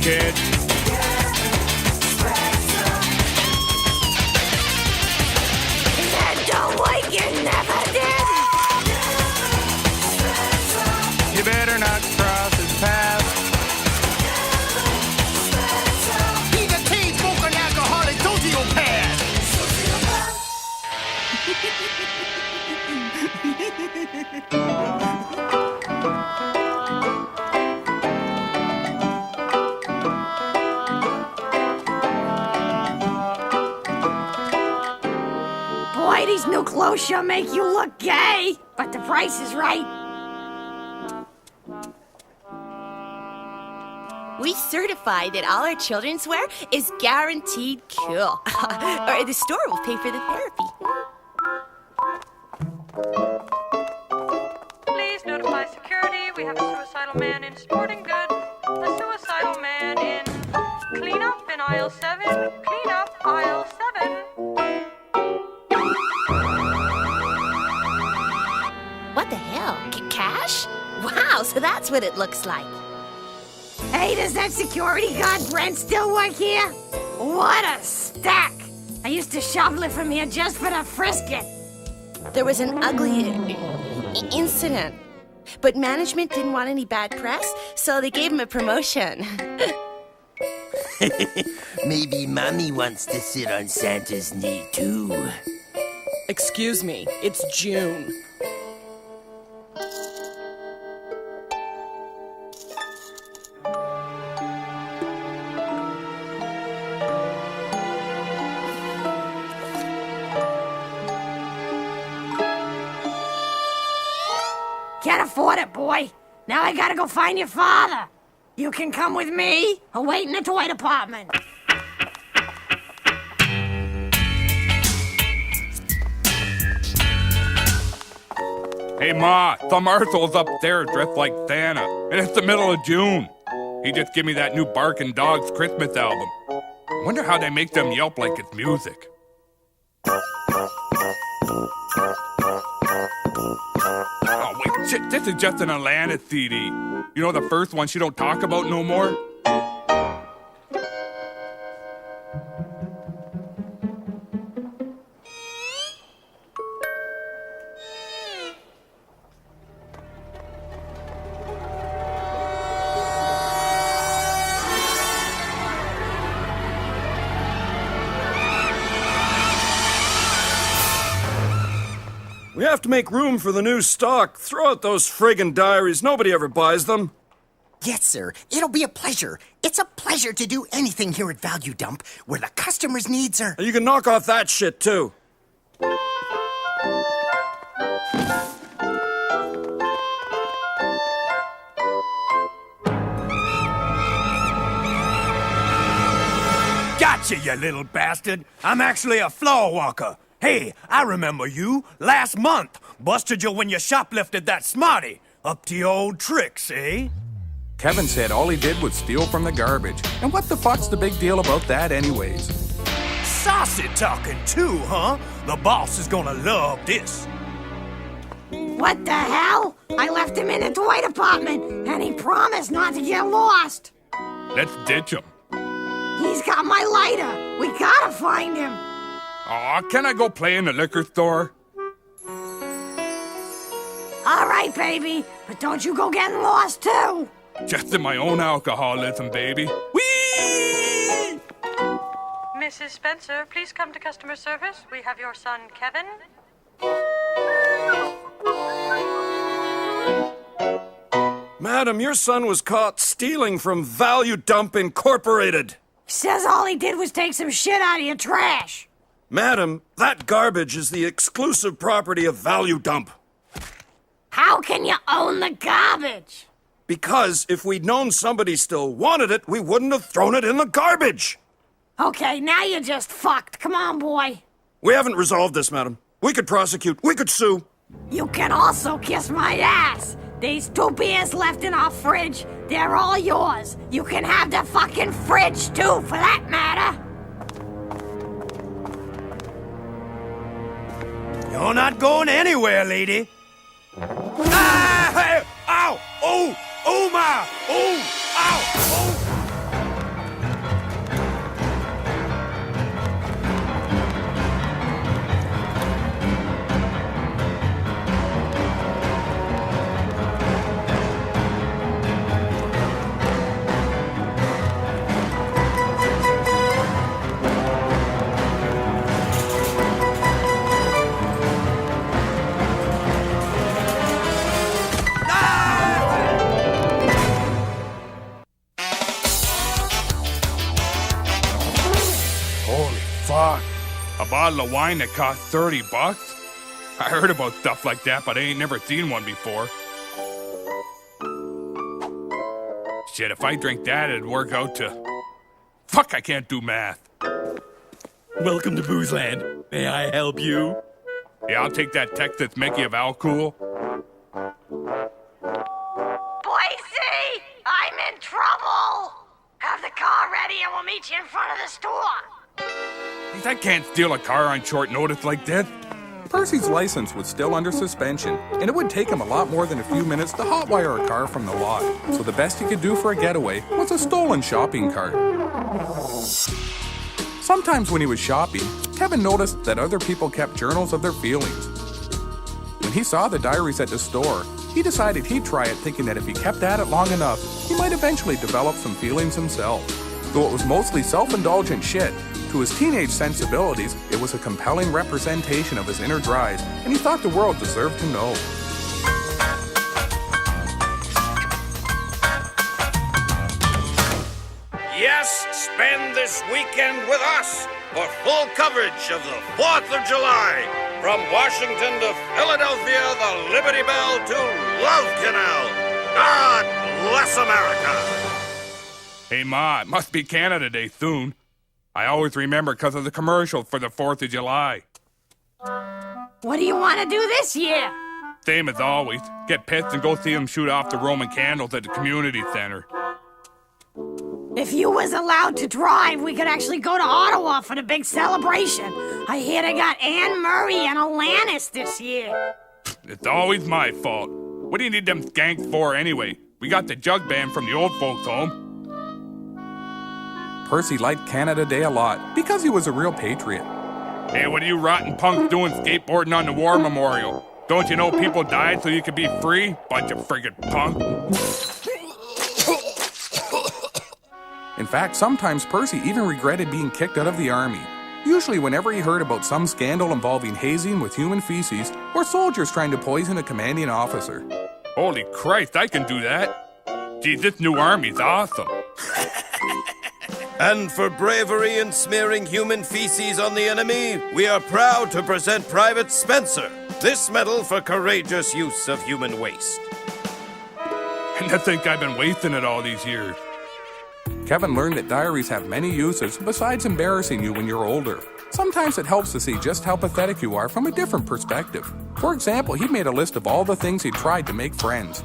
kid. And don't like you never did. You better not cross his path. He's a chain-smoking alcoholic sociopath. Boy, these new clothes sure make you look gay. But the price is right. We certify that all our children's wear is guaranteed cool. Or the store will pay for the therapy. Please notify security. We have a suicidal man in sporting goods. A suicidal man in cleanup in aisle 7. Cleanup aisle 7. What the hell? Cash? Wow, so that's what it looks like. Hey, does that security guard Brent still work here? What a stack! I used to shoplift from here just for the frisket. There was an ugly incident, but management didn't want any bad press, so they gave him a promotion. Maybe Mommy wants to sit on Santa's knee, too. Excuse me, it's June. Can't afford it, boy. Now I gotta go find your father. You can come with me or wait in the toy department. Hey, Ma, Thumb Arthel's up there dressed like Santa, and it's the middle of June. He just gave me that new Barkin' Dogs Christmas album. I wonder how they make them yelp like it's music. Oh, wait, shit, this is just an Alanis CD. You know the first one she don't talk about no more? We have to make room for the new stock. Throw out those friggin' diaries. Nobody ever buys them. Yes, sir. It'll be a pleasure. It's a pleasure to do anything here at Value Dump where the customer's needs are... You can knock off that shit, too. Gotcha, you little bastard. I'm actually a floor walker. Hey, I remember you. Last month, busted you when you shoplifted that Smarty. Up to your old tricks, eh? Kevin said all he did was steal from the garbage. And what the fuck's the big deal about that anyways? Saucy talking too, huh? The boss is gonna love this. What the hell? I left him in the toy department, and he promised not to get lost. Let's ditch him. He's got my lighter. We gotta find him. Aw, can I go play in the liquor store? All right, baby, but don't you go getting lost, too. Just in my own alcoholism, baby. Whee! Mrs. Spencer, please come to customer service. We have your son, Kevin. Madam, your son was caught stealing from Value Dump Incorporated. Says all he did was take some shit out of your trash. Madam, that garbage is the exclusive property of Value Dump. How can you own the garbage? Because if we'd known somebody still wanted it, we wouldn't have thrown it in the garbage. Okay, now you're just fucked. Come on, boy. We haven't resolved this, madam. We could prosecute. We could sue. You can also kiss my ass. These 2 beers left in our fridge, they're all yours. You can have the fucking fridge, too, for that matter. You're not going anywhere, lady. Ah! Hey! Ow! Oh! Oh, my! Oh! Ow! Oh! bottle of wine that cost $30. I heard about stuff like that, but I ain't never seen one before. Shit, if I drink that, it'd work out to... Fuck, I can't do math. Welcome to Boozeland. May I help you? Yeah, I'll take that Texas Mickey of Alcool. Boise, I'm in trouble. Have the car ready and we'll meet you in front of the store. Geez, I can't steal a car on short notice like this. Percy's license was still under suspension, and it would take him a lot more than a few minutes to hotwire a car from the lot. So the best he could do for a getaway was a stolen shopping cart. Sometimes when he was shopping, Kevin noticed that other people kept journals of their feelings. When he saw the diaries at the store, he decided he'd try it, thinking that if he kept at it long enough, he might eventually develop some feelings himself. Though it was mostly self-indulgent shit, to his teenage sensibilities, it was a compelling representation of his inner drive, and he thought the world deserved to know. Yes, spend this weekend with us for full coverage of the 4th of July. From Washington to Philadelphia, the Liberty Bell to Love Canal. God bless America. Hey, Ma, it must be Canada Day soon. I always remember because of the commercial for the 4th of July. What do you want to do this year? Same as always. Get pissed and go see them shoot off the Roman candles at the community center. If you was allowed to drive, we could actually go to Ottawa for the big celebration. I hear they got Anne Murray and Alanis this year. It's always my fault. What do you need them skanks for anyway? We got the jug band from the old folks' home. Percy liked Canada Day a lot because he was a real patriot. Hey, what are you rotten punks doing skateboarding on the war memorial? Don't you know people died so you could be free? Bunch of friggin' punks. In fact, sometimes Percy even regretted being kicked out of the army. Usually whenever he heard about some scandal involving hazing with human feces or soldiers trying to poison a commanding officer. Holy Christ, I can do that. Geez, this new army's awesome. And for bravery in smearing human feces on the enemy, we are proud to present Private Spencer this medal for courageous use of human waste. And to think I've been wasting it all these years. Kevin learned that diaries have many uses besides embarrassing you when you're older. Sometimes it helps to see just how pathetic you are from a different perspective. For example, he made a list of all the things he tried to make friends.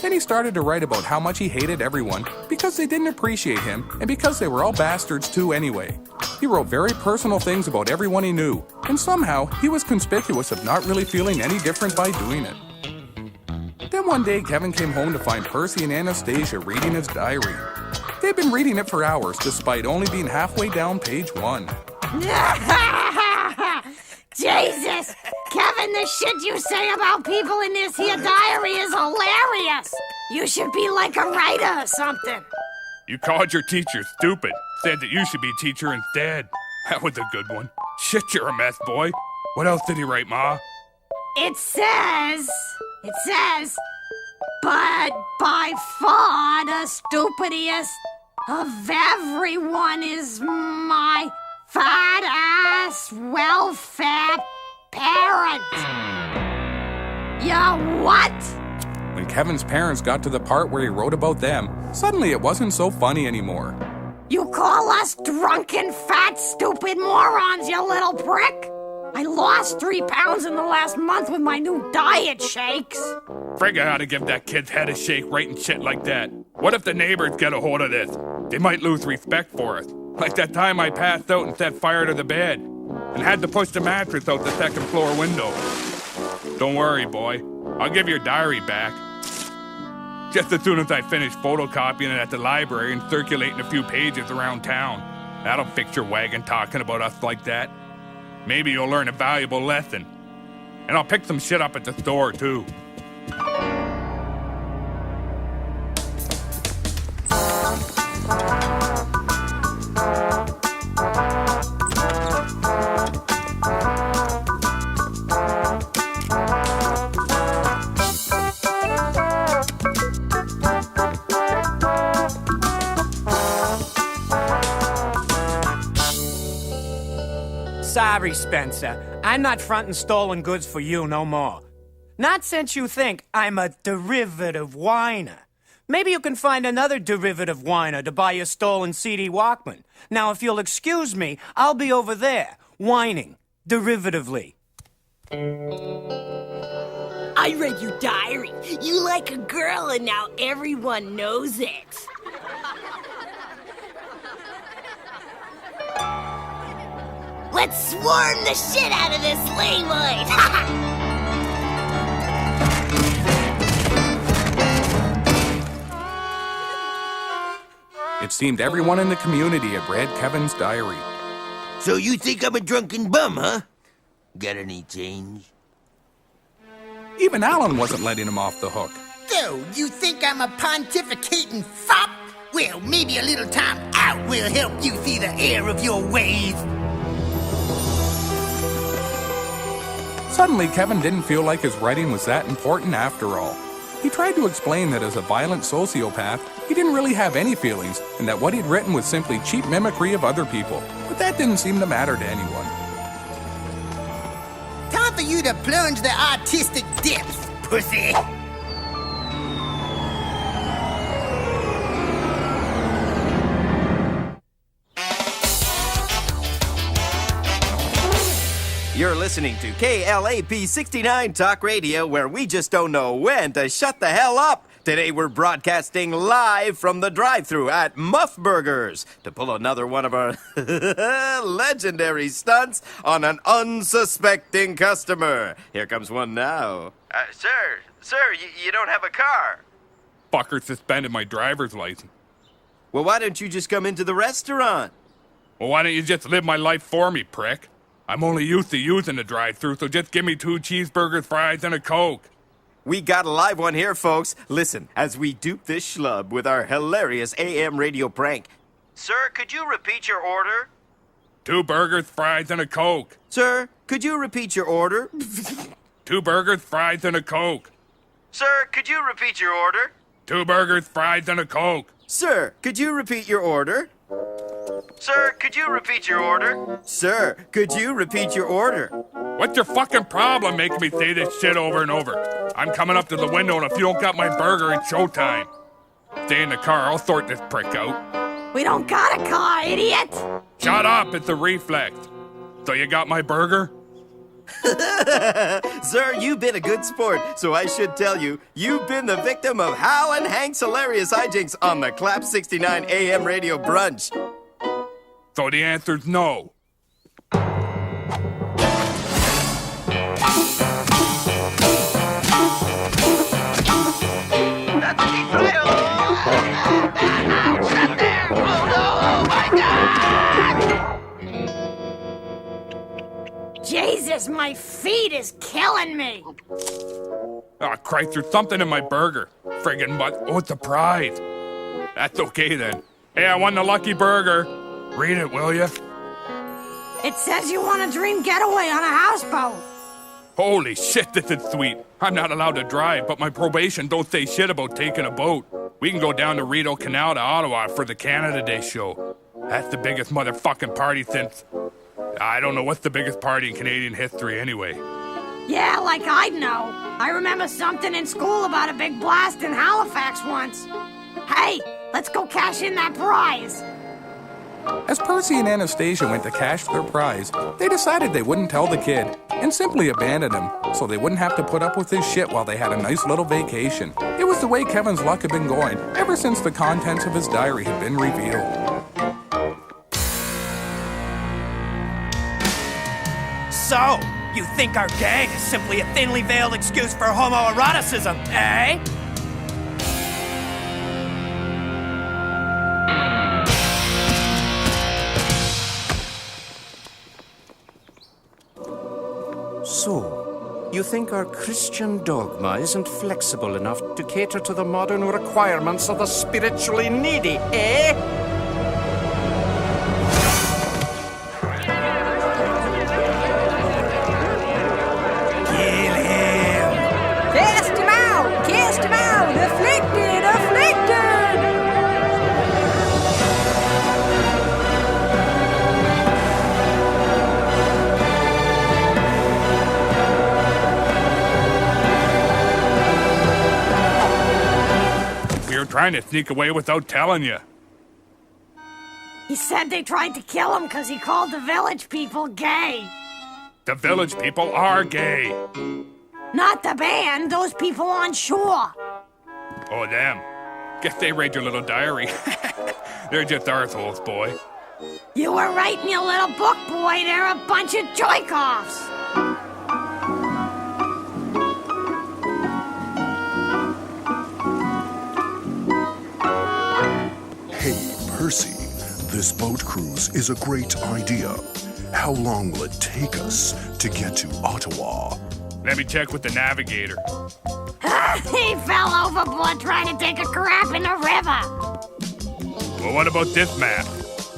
Then he started to write about how much he hated everyone because they didn't appreciate him and because they were all bastards too anyway. He wrote very personal things about everyone he knew, and somehow he was conspicuous of not really feeling any different by doing it. Then one day Kevin came home to find Percy and Anastasia reading his diary. They'd been reading it for hours despite only being halfway down page 1. Jesus! Kevin, the shit you say about people in this here diary is hilarious! You should be like a writer or something. You called your teacher stupid. Said that you should be teacher instead. That was a good one. Shit, you're a mess, boy. What else did he write, Ma? It says, but by far the stupidest of everyone is my fat-ass, well-fed parent. Ya what? When Kevin's parents got to the part where he wrote about them, suddenly it wasn't so funny anymore. You call us drunken, fat, stupid morons, you little prick? I lost 3 pounds in the last month with my new diet shakes. Frig, I ought to give that kid's head a shake writing shit like that. What if the neighbors get a hold of this? They might lose respect for us. Like that time I passed out and set fire to the bed and had to push the mattress out the second floor window. Don't worry, boy. I'll give your diary back. Just as soon as I finish photocopying it at the library and circulating a few pages around town. That'll fix your wagon talking about us like that. Maybe you'll learn a valuable lesson. And I'll pick some shit up at the store, too. Sorry, Spencer. I'm not fronting stolen goods for you no more. Not since you think I'm a derivative whiner. Maybe you can find another derivative whiner to buy your stolen CD Walkman. Now, if you'll excuse me, I'll be over there, whining, derivatively. I read your diary. You like a girl and now everyone knows it. Let's swarm the shit out of this laywood! It seemed everyone in the community had read Kevin's diary. So you think I'm a drunken bum, huh? Got any change? Even Alan wasn't letting him off the hook. So, you think I'm a pontificating fop? Well, maybe a little time out will help you see the error of your ways. Suddenly, Kevin didn't feel like his writing was that important after all. He tried to explain that as a violent sociopath, he didn't really have any feelings, and that what he'd written was simply cheap mimicry of other people. But that didn't seem to matter to anyone. Time for you to plunge the artistic depths, pussy. You're listening to KLAP 69 Talk Radio, where we just don't know when to shut the hell up. Today we're broadcasting live from the drive-thru at Muff Burgers to pull another one of our legendary stunts on an unsuspecting customer. Here comes one now. Sir, you don't have a car. Fucker suspended my driver's license. Well, why don't you just come into the restaurant? Well, why don't you just live my life for me, prick? I'm only used to using the drive-thru, so just give me 2 cheeseburgers, fries, and a Coke. We got a live one here, folks. Listen, as we dupe this schlub with our hilarious AM radio prank. Sir, could you repeat your order? 2 burgers, fries, and a Coke. Sir, could you repeat your order? 2 burgers, fries, and a Coke. Sir, could you repeat your order? 2 burgers, fries, and a Coke. Sir, could you repeat your order? Sir, could you repeat your order? Sir, could you repeat your order? What's your fucking problem making me say this shit over and over? I'm coming up to the window, and if you don't got my burger, it's showtime. Stay in the car, I'll sort this prick out. We don't got a car, idiot! Shut up, it's a reflex. So you got my burger? Sir, you've been a good sport, so I should tell you, you've been the victim of Hal and Hank's hilarious hijinks on the Clap 69 AM radio brunch. So the answer's no. Jesus, my feet is killing me. Oh, Christ, there's something in my burger. Friggin' butt. Oh, it's a prize. That's okay then. Hey, I won the lucky burger. Read it, will ya? It says you want a dream getaway on a houseboat. Holy shit, this is sweet. I'm not allowed to drive, but my probation don't say shit about taking a boat. We can go down the Rideau Canal to Ottawa for the Canada Day show. That's the biggest motherfucking party since... I don't know what's the biggest party in Canadian history anyway. Yeah, like I'd know. I remember something in school about a big blast in Halifax once. Hey, let's go cash in that prize. As Percy and Anastasia went to cash their prize, they decided they wouldn't tell the kid and simply abandoned him so they wouldn't have to put up with his shit while they had a nice little vacation. It was the way Kevin's luck had been going ever since the contents of his diary had been revealed. So, you think our gang is simply a thinly veiled excuse for homoeroticism, eh? So, you think our Christian dogma isn't flexible enough to cater to the modern requirements of the spiritually needy, eh? Cast him out! Afflicted! Afflicted! They're trying to sneak away without telling you. He said they tried to kill him because he called the village people gay. The village people are gay. Not the band, those people on shore. Oh, them. Guess they read your little diary. They're just arseholes, boy. You were right in your little book, boy. They're a bunch of joy-offs. Hey, Percy, this boat cruise is a great idea. How long will it take us to get to Ottawa? Let me check with the navigator. He fell overboard trying to take a crap in the river. Well, what about this map?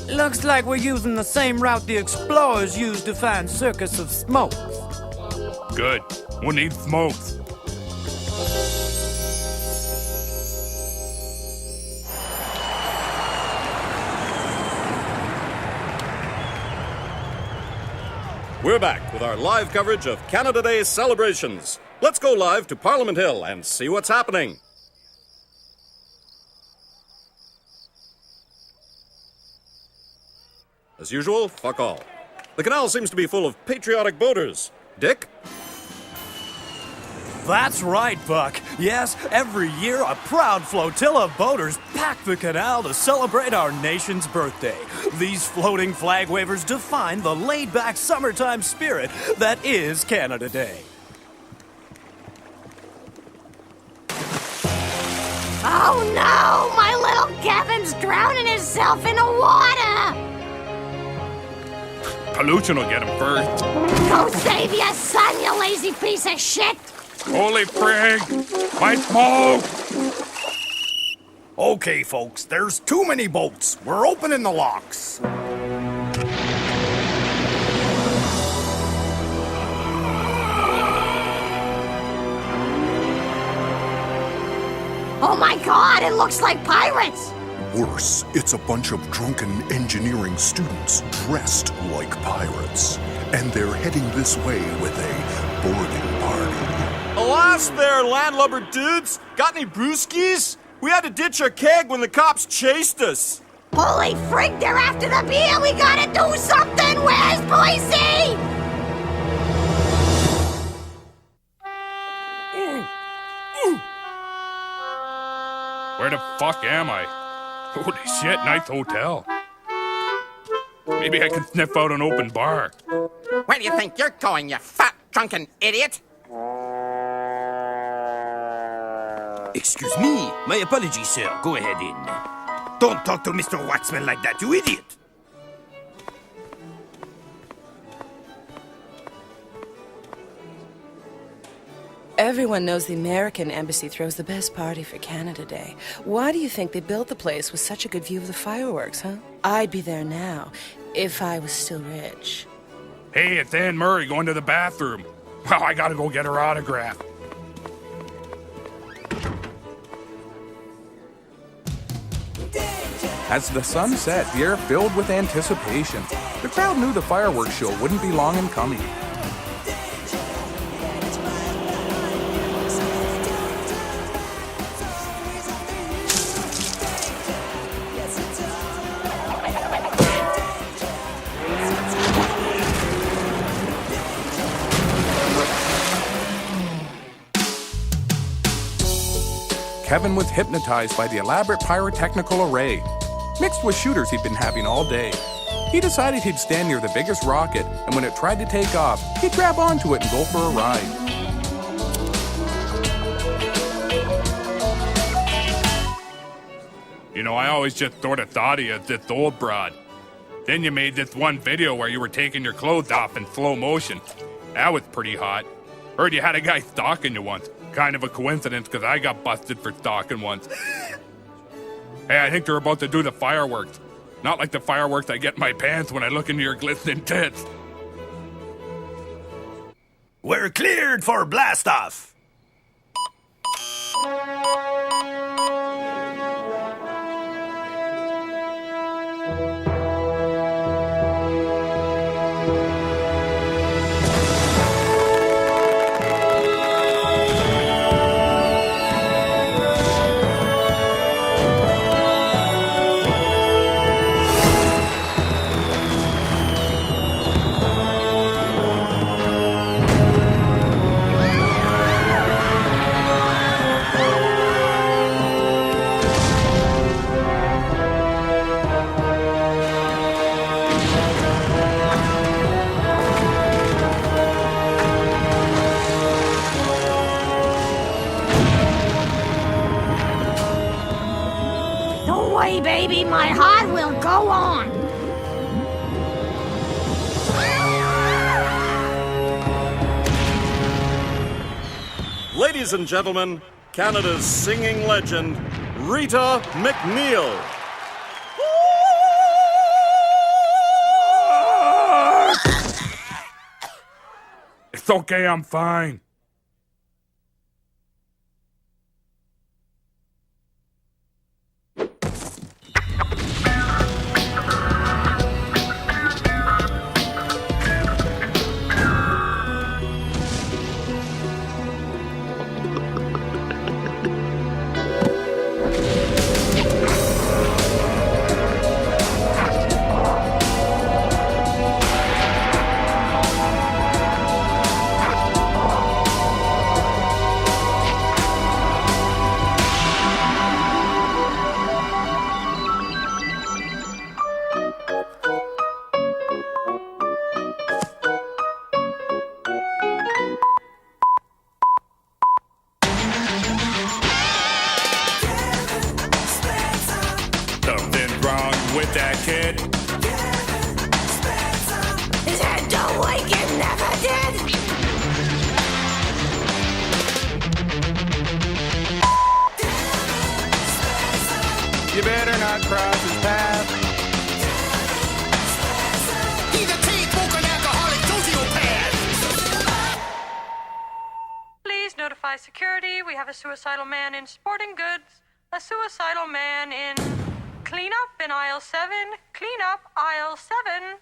Looks like we're using the same route the explorers used to find Circus of Smokes. Good. We'll need smokes. We're back with our live coverage of Canada Day celebrations. Let's go live to Parliament Hill and see what's happening. As usual, fuck all. The canal seems to be full of patriotic boaters. Dick? That's right, Buck. Yes, every year a proud flotilla of boaters pack the canal to celebrate our nation's birthday. These floating flag wavers define the laid-back summertime spirit that is Canada Day. Oh no! My little Kevin's drowning himself in the water! Pollution will get him first. Go save your son, you lazy piece of shit! Holy frig! My smoke! Okay, folks, there's too many boats. We're opening the locks. Oh my god, it looks like pirates! Worse, it's a bunch of drunken engineering students dressed like pirates. And they're heading this way with a boarding party. Alas there, landlubber dudes! Got any brewskis? We had to ditch our keg when the cops chased us. Holy frig, they're after the beer! We gotta do something! Where's Boise? Where the fuck am I? Holy shit, nice hotel. Maybe I can sniff out an open bar. Where do you think you're going, you fat, drunken idiot? Excuse me. My apologies, sir. Go ahead in. Don't talk to Mr. Waxman like that, you idiot! Everyone knows the American embassy throws the best party for Canada Day. Why do you think they built the place with such a good view of the fireworks, huh? I'd be there now, if I was still rich. Hey, it's Anne Murray going to the bathroom. Well, I gotta go get her autograph. As the sun set, the air filled with anticipation. The crowd knew the fireworks show wouldn't be long in coming. Kevin was hypnotized by the elaborate pyrotechnical array, mixed with shooters he'd been having all day. He decided he'd stand near the biggest rocket, and when it tried to take off, he'd grab onto it and go for a ride. You know, I always just sort of thought of you as this old broad. Then you made this one video where you were taking your clothes off in slow motion. That was pretty hot. Heard you had a guy stalking you once. Kind of a coincidence, because I got busted for stalking once. Hey, I think they're about to do the fireworks. Not like the fireworks I get in my pants when I look into your glistening tits. We're cleared for blast-off! way, baby. My heart will go on. Ladies and gentlemen, Canada's singing legend, Rita McNeil. It's okay, I'm fine. Something's wrong with that kid. His head don't wake, it never did. You better not cross his path. He's a chain-smoking alcoholic sociopath. Please notify security. We have a suicidal man in sporting goods. A suicidal man in cleanup in aisle 7. Cleanup aisle 7.